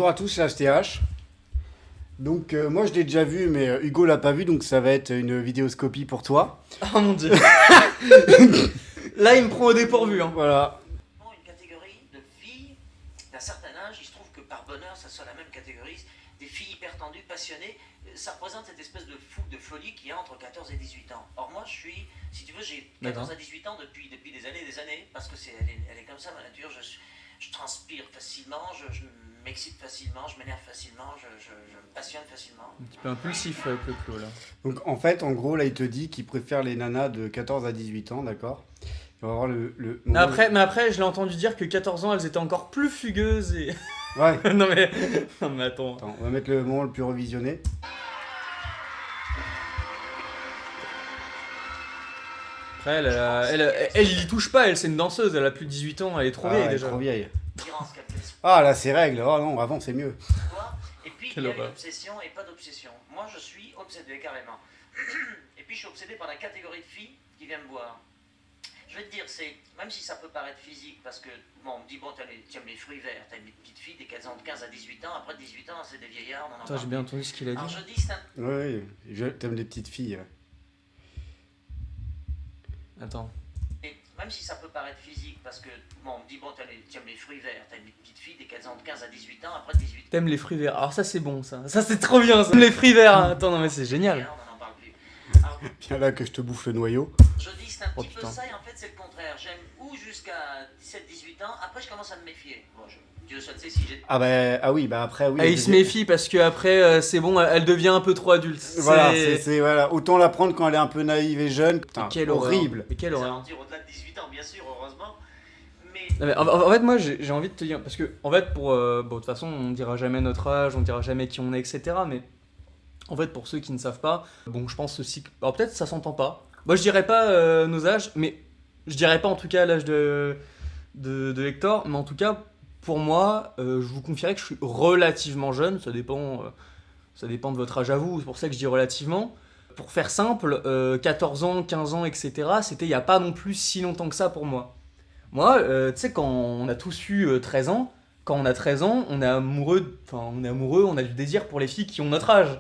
bonjour à tous, c'est HTH. Donc moi je l'ai déjà vu, mais Hugo l'a pas vu, donc ça va être une vidéoscopie pour toi. Oh mon dieu. Là, il me prend au dépourvu. Hein. Voilà. Une catégorie de filles d'un certain âge, il se trouve que par bonheur, ça soit la même catégorie, des filles hyper tendues, passionnées, ça représente cette espèce de fou, de folie qu'il y a entre 14 et 18 ans. Or moi, je suis, si tu veux, j'ai 14 à 18 ans depuis des années, parce que elle est comme ça, ma nature, je transpire facilement, je m'excite facilement, je m'énerve facilement, je me passionne facilement. Un petit peu impulsif avec le Clos là. Donc en fait, en gros, là il te dit qu'il préfère les nanas de 14 à 18 ans, d'accord. On va voir Mais après, je l'ai entendu dire que 14 ans, elles étaient encore plus fugueuses et... Ouais. non mais attends. Attends, on va mettre le moment le plus revisionné. Après, elle y touche pas, elle c'est une danseuse, elle a plus de 18 ans, elle est trop vieille Elle est déjà. trop vieille. Attirance qu'elle fait. Ah là c'est règle, oh non, avant c'est mieux. Et puis Quelle il y a horreur. une obsession et pas d'obsession. Moi je suis obsédé carrément. Et puis je suis obsédé par la catégorie de filles qui viennent me voir. Je vais te dire, c'est, même si ça peut paraître physique, parce que, bon, on me dit, bon, tu aimes les fruits verts, t'aimes les petites filles dès qu'elles ont de 15 à 18 ans, après 18 ans, c'est des vieillards, on en Attends, parle j'ai bien plus. entendu ce qu'il a Alors dit. je dis, c'est un... Oui, t'aimes les petites filles. Attends. Et même si ça peut paraître physique, parce que, bon, on me dit, bon, tu aimes les fruits verts, t'aimes les petites filles dès qu'elles ont de 15 à 18 ans, après 18 ans, T'aimes les fruits verts. Alors ça c'est bon ça. Ça c'est trop bien ça. Les fruits verts. Attends, non mais c'est génial. on n'en parle plus. Alors, Viens là que je te bouffe le noyau. je dis, c'est un Oh, petit peu putain. ça, et en fait, c'est le contraire. J'aime ou jusqu'à 17-18 ans, après, je commence à me méfier. Bon, Dieu seul sait si j'ai... Ah oui, bah après oui. Ah, il se méfie parce que après c'est bon, elle devient un peu trop adulte. Voilà, voilà, autant la prendre quand elle est un peu naïve et jeune. Putain, Quelle horrible. Et quelle Des horreur. aventures au-delà de 18 ans, bien sûr, heureusement. Mais... Non, mais en fait, moi j'ai envie de te dire, parce que en fait, bon, de toute façon, on dira jamais notre âge, on dira jamais qui on est, etc. Mais en fait, pour ceux qui ne savent pas, bon, je pense aussi que. Alors peut-être ça s'entend pas. Moi je dirais pas nos âges, mais je dirais pas en tout cas l'âge de Hector, mais en tout cas, pour moi, je vous confierais que je suis relativement jeune, ça dépend de votre âge à vous, c'est pour ça que je dis relativement. Pour faire simple, 14 ans, 15 ans, etc., c'était il n'y a pas non plus si longtemps que ça pour moi. Moi, tu sais, quand on a tous eu 13 ans, quand on a 13 ans, on est amoureux, on a du désir pour les filles qui ont notre âge.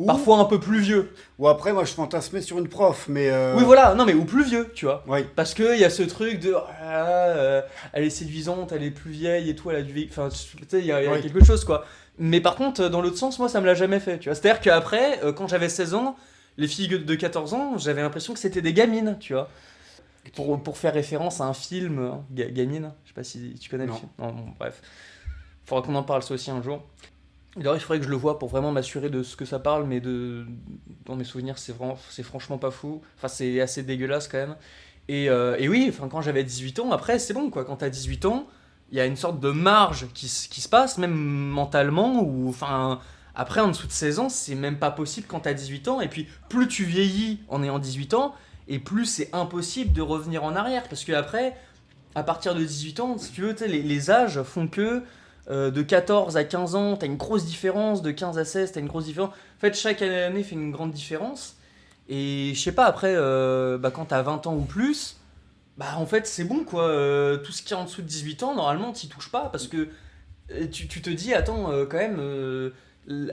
Parfois un peu plus vieux. Ou après, moi, je fantasmais sur une prof, mais... Oui, voilà, non mais ou plus vieux, tu vois. Oui. Parce qu'il y a ce truc de, oh là là, elle est séduisante, elle est plus vieille et tout, elle a du... Enfin, tu sais, il y a Oui. quelque chose, quoi. Mais par contre, dans l'autre sens, moi, ça me l'a jamais fait, tu vois. C'est-à-dire qu'après, quand j'avais 16 ans, les filles de 14 ans, j'avais l'impression que c'était des gamines, tu vois. Pour faire référence à un film, Gamine, je sais pas si tu connais le Non. film. Non, bon, bref. Faudra qu'on en parle ça aussi un jour. D'ailleurs, il faudrait que je le voie pour vraiment m'assurer de ce que ça parle, mais dans mes souvenirs, c'est franchement pas fou. Enfin, c'est assez dégueulasse quand même. Et oui, enfin, quand j'avais 18 ans, après, c'est bon, quoi. Quand t'as 18 ans, il y a une sorte de marge qui se passe, même mentalement, ou enfin... Après, en dessous de 16 ans, c'est même pas possible quand t'as 18 ans. Et puis, plus tu vieillis en ayant 18 ans, et plus c'est impossible de revenir en arrière. Parce que après, à partir de 18 ans, si tu veux, tu sais, les âges font que de 14 à 15 ans, t'as une grosse différence. De 15 à 16, t'as une grosse différence. En fait, chaque année fait une grande différence. Et je sais pas, après, quand t'as 20 ans ou plus, bah en fait, c'est bon, quoi. Tout ce qui est en dessous de 18 ans, normalement, t'y touches pas. Parce que tu te dis, attends, quand même...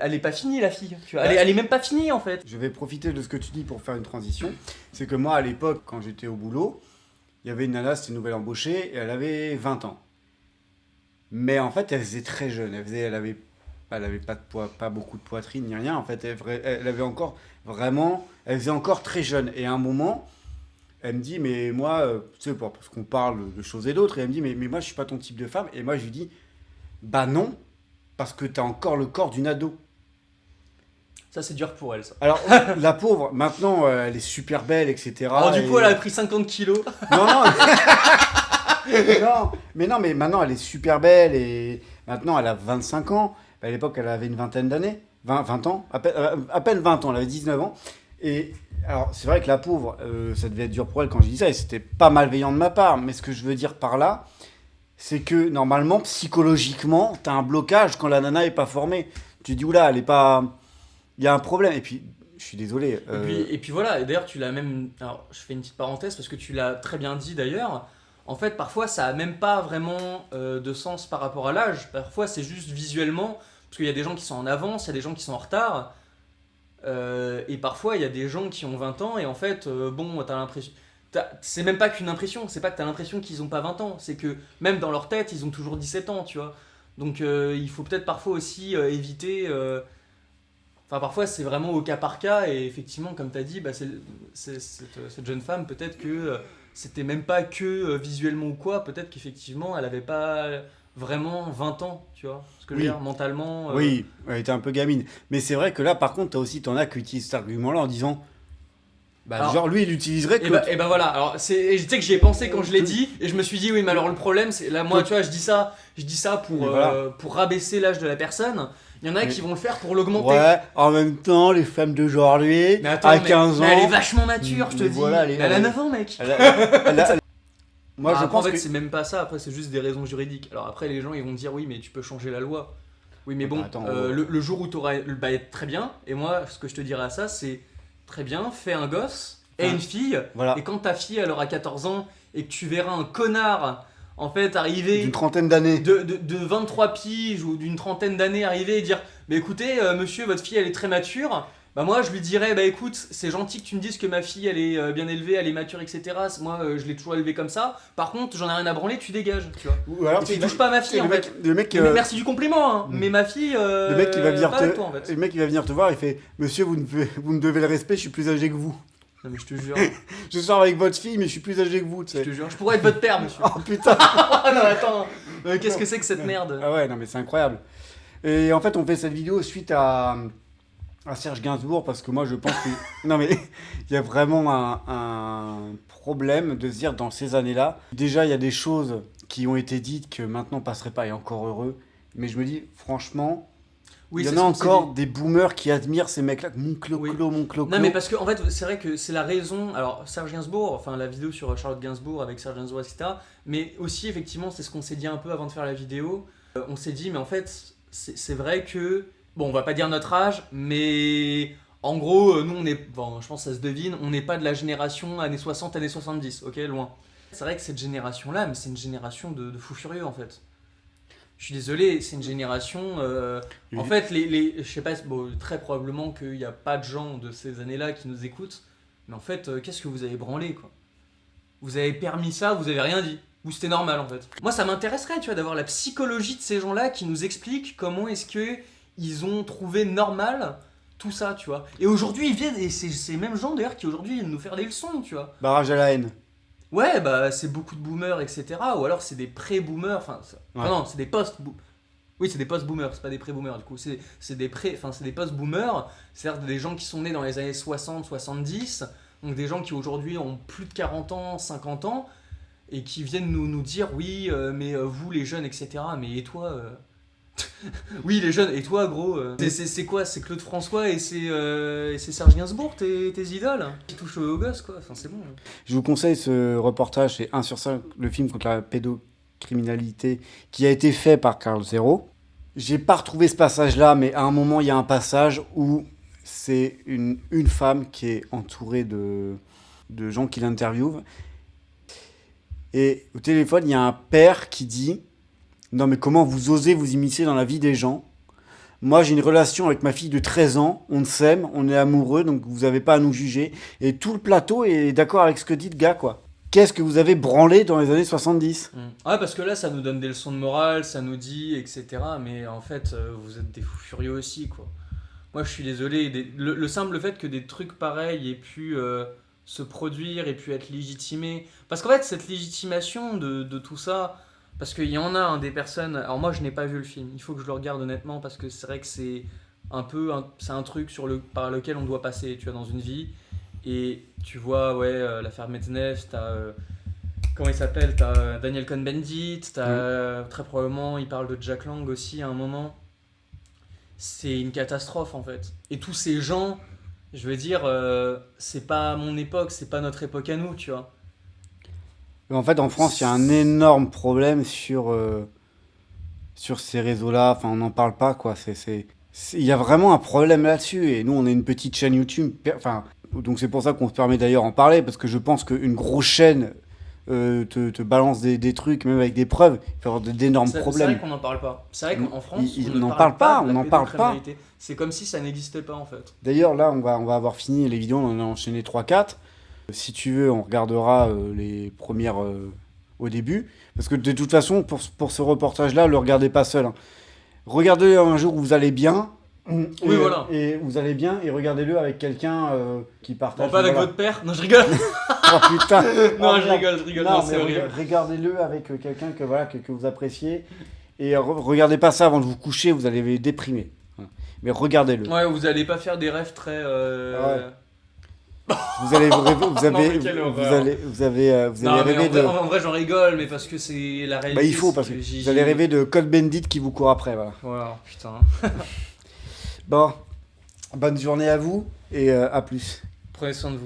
elle est pas finie la fille, tu vois. Elle est même pas finie en fait. Je vais profiter de ce que tu dis pour faire une transition. C'est que moi, à l'époque, quand j'étais au boulot, il y avait une nana, c'était une nouvelle embauchée, et elle avait 20 ans. Mais en fait, elle faisait très jeune. Elle avait pas de poids, pas beaucoup de poitrine ni rien. En fait, elle avait encore vraiment, elle faisait encore très jeune. Et à un moment, elle me dit, mais moi, tu sais, parce qu'on parle de choses et d'autres, et elle me dit, mais moi, je suis pas ton type de femme. Et moi, je lui dis, bah non, parce que t'as encore le corps d'une ado. Ça c'est dur pour elle ça. Alors, la pauvre, maintenant, elle est super belle, etc. Alors du coup et- elle a pris 50 kilos. Non, non. non, mais maintenant, elle est super belle et maintenant, elle a 25 ans. À l'époque, elle avait une vingtaine d'années. 20 ans. À peine 20 ans. Elle avait 19 ans. Et alors, c'est vrai que la pauvre, ça devait être dur pour elle quand je dis ça. Et c'était pas malveillant de ma part. Mais ce que je veux dire par là, c'est que normalement, psychologiquement, t'as un blocage quand la nana est pas formée. Tu te dis, oula, elle est pas... Il y a un problème. Et puis, je suis désolé. Et puis voilà, et d'ailleurs tu l'as même... Alors je fais une petite parenthèse parce que tu l'as très bien dit d'ailleurs. en fait, parfois, ça a même pas vraiment de sens par rapport à l'âge. Parfois, c'est juste visuellement, parce qu'il y a des gens qui sont en avance, il y a des gens qui sont en retard. Et parfois, il y a des gens qui ont 20 ans, et en fait, bon, t'as l'impression... C'est même pas qu'une impression, c'est pas que t'as l'impression qu'ils ont pas 20 ans, c'est que même dans leur tête, ils ont toujours 17 ans, tu vois. Donc il faut peut-être parfois aussi éviter... Enfin, parfois, c'est vraiment au cas par cas, et effectivement, comme t'as dit, bah, cette jeune femme, peut-être que c'était même pas que visuellement ou quoi, peut-être qu'effectivement, elle avait pas vraiment 20 ans, tu vois. Ce que je veux Oui. dire, mentalement... Oui, elle était un peu gamine. Mais c'est vrai que là, par contre, t'en as qui utilisent cet argument-là en disant. Bah, Alors, genre, lui, il utiliserait que. Et bah voilà, alors et je sais que j'y ai pensé quand je l'ai dit, et je me suis dit, oui, mais alors le problème, c'est là, moi, tu vois, je dis ça pour, Mais voilà. pour rabaisser l'âge de la personne. Il y en a qui vont le faire pour l'augmenter. Ouais, en même temps, les femmes d'aujourd'hui, Mais attends, à 15 ans. mais elle est vachement mature, je te Mais dis. voilà, Mais elle a 9 ans, mec. Moi, je Après, pense en fait, que. c'est même pas ça, après, c'est juste des raisons juridiques. Alors après, les gens, ils vont dire, oui, mais tu peux changer la loi. Oui, mais Ah bah bon, attends, le jour où tu auras. Bah, très bien, et moi, ce que je te dirais à ça, c'est très bien, fais un gosse et Enfin, une fille, Voilà. et quand ta fille, elle aura 14 ans, et que tu verras un connard, en fait, arriver. D'une trentaine d'années. De 23 piges ou d'une trentaine d'années arriver et dire mais écoutez monsieur votre fille elle est très mature, bah moi je lui dirais bah écoute c'est gentil que tu me dises que ma fille elle est bien élevée, elle est mature, etc. Moi je l'ai toujours élevée comme ça, par contre j'en ai rien à branler, tu dégages, tu vois. Ou alors, Et tu touches pas à ma fille le en mec, fait. le mec, Mais merci du compliment hein, Mm. mais ma fille le mec qui va venir pas avec toi, en fait. le mec qui va venir te voir, il fait Monsieur, vous me devez le respect, je suis plus âgé que vous. Non mais je te jure, Je sors avec votre fille, mais je suis plus âgé que vous, tu je sais. te jure, je pourrais être votre père monsieur. Oh putain. Ah non attends, qu'est-ce que c'est que cette merde? Ah ouais, non mais c'est incroyable. Et en fait, on fait cette vidéo suite à Serge Gainsbourg parce que moi je pense que non mais il y a vraiment un problème de se dire dans ces années-là. Déjà, il y a des choses qui ont été dites que maintenant passeraient pas et encore heureux. Mais je me dis franchement, Oui, il y c'est en a ce qu'on s'est encore dit. des boomers qui admirent ces mecs-là. Mon clo-clo, Oui. mon clo-clo. Non mais parce que en fait c'est vrai que c'est la raison, alors Serge Gainsbourg, enfin la vidéo sur Charlotte Gainsbourg avec Serge Gainsbourg etc, mais aussi effectivement c'est ce qu'on s'est dit un peu avant de faire la vidéo. On s'est dit mais en fait c'est vrai que, bon on va pas dire notre âge, mais en gros nous on est, bon je pense que ça se devine, on n'est pas de la génération années 60, années 70, ok, loin. C'est vrai que cette génération là, mais c'est une génération de fous furieux en fait. Je suis désolé, c'est une génération. En Oui. fait, je sais pas, bon, très probablement qu'il n'y a pas de gens de ces années-là qui nous écoutent. Mais en fait, qu'est-ce que vous avez branlé, quoi? Vous avez permis ça, vous avez rien dit. Ou c'était normal, en fait. Moi, ça m'intéresserait, tu vois, d'avoir la psychologie de ces gens-là qui nous expliquent comment est-ce que ils ont trouvé normal tout ça, tu vois. Et aujourd'hui, ils viennent, et c'est ces mêmes gens d'ailleurs qui aujourd'hui viennent nous faire des leçons, tu vois. Barrage à la haine. Ouais, bah c'est beaucoup de boomers, etc. Ou alors c'est des pré-boomers, enfin Ouais. non, c'est des post-boomers. Oui, c'est des post-boomers, c'est pas des pré-boomers du coup. C'est des c'est des post-boomers, c'est-à-dire des gens qui sont nés dans les années 60, 70, donc des gens qui aujourd'hui ont plus de 40 ans, 50 ans, et qui viennent nous dire oui, mais vous les jeunes, etc. Mais et toi oui, les jeunes, et toi, gros c'est quoi? C'est Claude François et c'est Serge Gainsbourg, tes idoles qui touchent aux gosses, quoi. Enfin, c'est bon. Je vous conseille ce reportage, c'est 1 sur 5, le film contre la pédocriminalité qui a été fait par Carl Zero. J'ai pas retrouvé ce passage-là, mais à un moment, il y a un passage où c'est une femme qui est entourée de gens qui l'interviewent. Et au téléphone, il y a un père qui dit « Non mais comment vous osez vous immiscer dans la vie des gens ? Moi, j'ai une relation avec ma fille de 13 ans, on s'aime, on est amoureux, donc vous n'avez pas à nous juger. » Et tout le plateau est d'accord avec ce que dit le gars, quoi. Qu'est-ce que vous avez branlé dans les années 70 ? Ouais, parce que là, ça nous donne des leçons de morale, ça nous dit, etc. Mais en fait, vous êtes des fous furieux aussi, quoi. Moi, je suis désolé. Le simple fait que des trucs pareils aient pu se produire et pu être légitimés. Parce qu'en fait, cette légitimation de tout ça, parce qu'il y en a des personnes. Alors, moi, je n'ai pas vu le film. Il faut que je le regarde honnêtement, parce que c'est vrai que c'est un peu. C'est un truc par lequel on doit passer, tu vois, dans une vie. Et tu vois, ouais, l'affaire Medvedev, t'as. Comment il s'appelle? T'as Daniel Cohn-Bendit, t'as très probablement, il parle de Jack Lang aussi à un moment. C'est une catastrophe en fait. Et tous ces gens, je veux dire, c'est pas mon époque, c'est pas notre époque à nous, tu vois. En fait, en France, il y a un énorme problème sur ces réseaux-là. Enfin, on n'en parle pas, quoi. Il y a vraiment un problème là-dessus. Et nous, on est une petite chaîne YouTube. Enfin, donc c'est pour ça qu'on se permet d'ailleurs d'en parler, parce que je pense qu'une grosse chaîne te balance des trucs, même avec des preuves, il peut y avoir d'énormes C'est problèmes. vrai qu'on n'en parle pas. C'est vrai qu'en France, Ils on n'en ne parlent pas, de la on n'en parle pas. pédocriminalité. C'est comme si ça n'existait pas en fait. D'ailleurs, là, on va avoir fini les vidéos, on en a enchaîné 3-4. Si tu veux, on regardera les premières au début. Parce que de toute façon, pour ce reportage-là, ne le regardez pas seul. Hein. Regardez un jour où vous allez bien. Oui, voilà. Et vous allez bien et regardez-le avec quelqu'un qui partage. Bon, pas avec voilà. votre père. Non, je rigole. Oh putain. Non, Oh, je rigole. Non, Non, c'est mais horrible. regardez-le avec quelqu'un que vous appréciez. Et regardez pas ça avant de vous coucher, vous allez déprimer. Voilà. Mais regardez-le. Ouais, vous allez pas faire des rêves très. Vous allez vous rêver, Non, mais quelle horreur. vous allez Non, mais rêver de. en vrai, j'en rigole, mais parce que c'est la réalité. Bah il faut parce que vous allez rêver de Code Bandit qui vous court après, voilà. Voilà, putain. Bon, bonne journée à vous et à plus. Prenez soin de vous.